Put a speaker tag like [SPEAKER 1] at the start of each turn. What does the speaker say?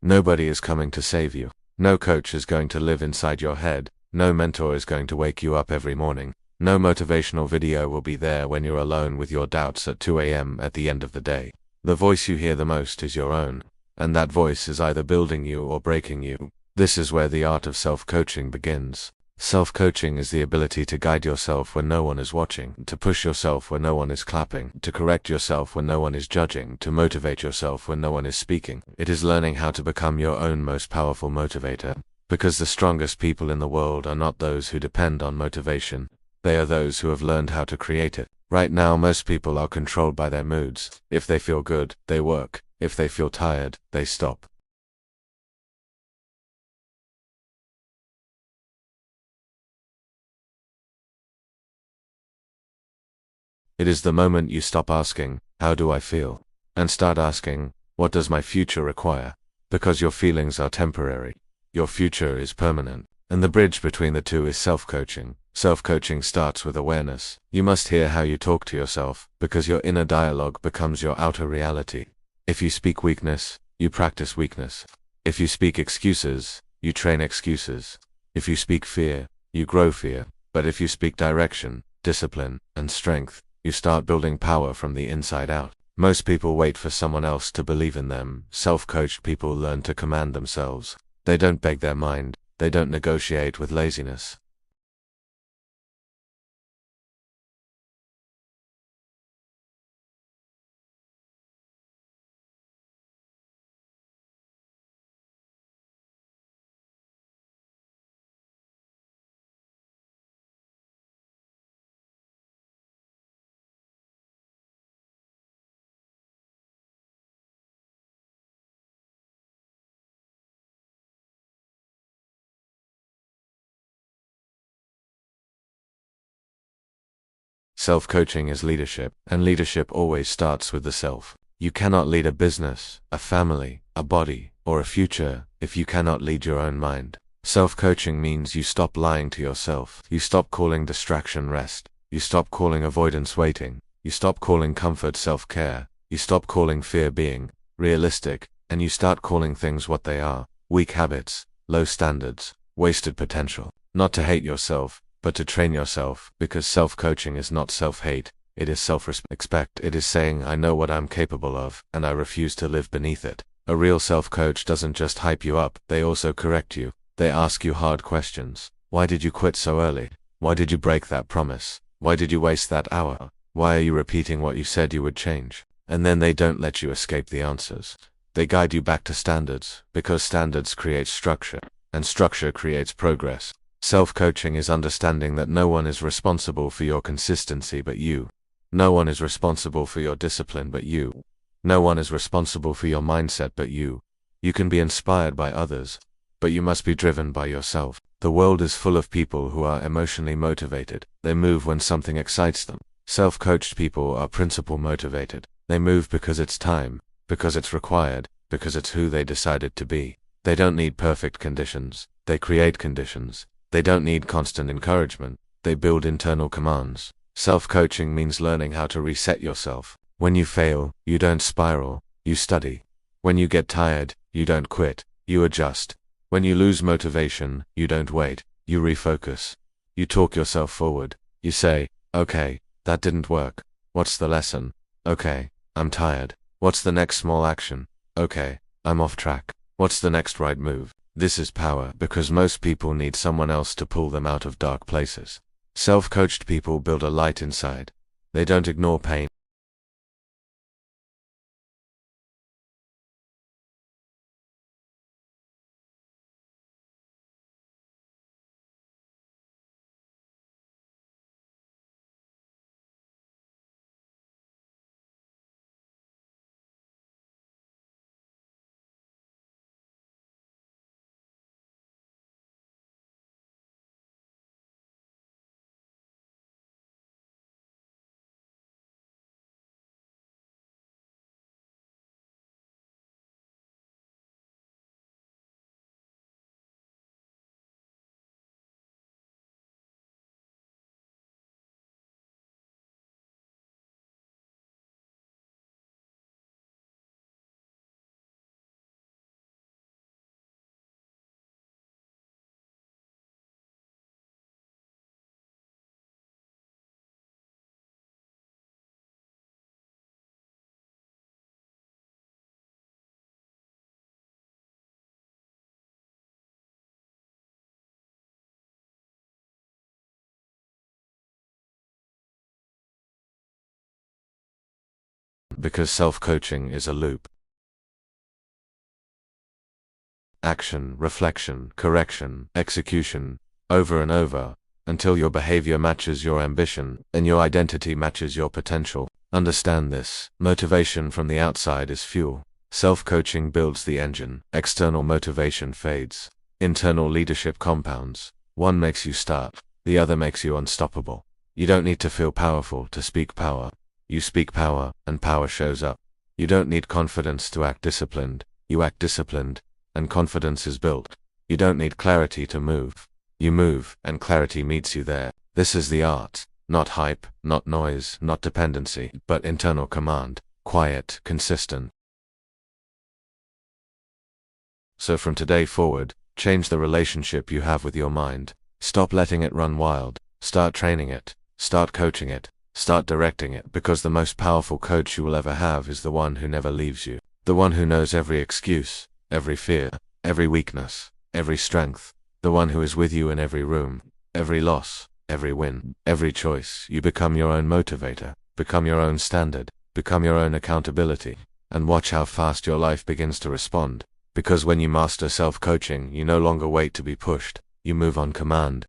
[SPEAKER 1] Nobody is coming to save you. No coach is going to live inside your head. No mentor is going to wake you up every morning. No motivational video will be there when you're alone with your doubts at 2 a.m. at the end of the day. The voice you hear the most is your own, and that voice is either building you or breaking you. This is where the art of self-coaching begins. Self-coaching is the ability to guide yourself when no one is watching, to push yourself when no one is clapping, to correct yourself when no one is judging, to motivate yourself when no one is speaking. It is learning how to become your own most powerful motivator. Because the strongest people in the world are not those who depend on motivation. They are those who have learned how to create it. Right now, most people are controlled by their moods. If they feel good, they work. If they feel tired, they stop. It is the moment you stop asking, "How do I feel?" and start asking, "What does my future require?" Because your feelings are temporary. Your future is permanent. And the bridge between the two is self-coaching. Self-coaching starts with awareness. You must hear how you talk to yourself, because your inner dialogue becomes your outer reality. If you speak weakness, you practice weakness. If you speak excuses, you train excuses. If you speak fear, you grow fear. But if you speak direction, discipline, and strength, you start building power from the inside out. Most people wait for someone else to believe in them. Self-coached people learn to command themselves. They don't beg their mind. They don't negotiate with laziness. Self-coaching is leadership, and leadership always starts with the self. You cannot lead a business, a family, a body, or a future if you cannot lead your own mind. Self-coaching means you stop lying to yourself. You stop calling distraction rest. You stop calling avoidance waiting. You stop calling comfort self-care. You stop calling fear being realistic, and you start calling things what they are: weak habits, low standards, wasted potential. Not to hate yourself, but to train yourself, because self-coaching is not self-hate, it is self-respect. It is saying, "I know what I'm capable of, and I refuse to live beneath it." A real self-coach doesn't just hype you up, they also correct you. They ask you hard questions. Why did you quit so early? Why did you break that promise? Why did you waste that hour? Why are you repeating what you said you would change? And then they don't let you escape the answers. They guide you back to standards, because standards create structure, and structure creates progress. Self-coaching is understanding that no one is responsible for your consistency but you. No one is responsible for your discipline but you. No one is responsible for your mindset but you. You can be inspired by others, but you must be driven by yourself. The world is full of people who are emotionally motivated. They move when something excites them. Self-coached people are principle motivated. They move because it's time, because it's required, because it's who they decided to be. They don't need perfect conditions. They create conditions. They don't need constant encouragement. They build internal commands. Self-coaching means learning how to reset yourself. When you fail, you don't spiral, you study. When you get tired, you don't quit, you adjust. When you lose motivation, you don't wait, you refocus. You talk yourself forward. You say, "Okay, that didn't work. What's the lesson? Okay, I'm tired. What's the next small action? Okay, I'm off track. What's the next right move?" This is power, because most people need someone else to pull them out of dark places. Self-coached people build a light inside. They don't ignore pain. because self-coaching is a loop. Action, reflection, correction, execution, over and over, until your behavior matches your ambition, and your identity matches your potential. Understand this. Motivation from the outside is fuel. Self-coaching builds the engine. External motivation fades. Internal leadership compounds. One makes you start, the other makes you unstoppable. You don't need to feel powerful to speak power. You speak power, and power shows up. You don't need confidence to act disciplined. You act disciplined, and confidence is built. You don't need clarity to move. You move, and clarity meets you there. This is the art. Not hype, not noise, not dependency, but internal command. Quiet, consistent. So from today forward, change the relationship you have with your mind. Stop letting it run wild. Start training it. Start coaching it. Start directing it, because the most powerful coach you will ever have is the one who never leaves you. The one who knows every excuse, every fear, every weakness, every strength. The one who is with you in every room, every loss, every win, every choice. You become your own motivator, become your own standard, become your own accountability, and watch how fast your life begins to respond. Because when you master self-coaching, you no longer wait to be pushed, you move on command.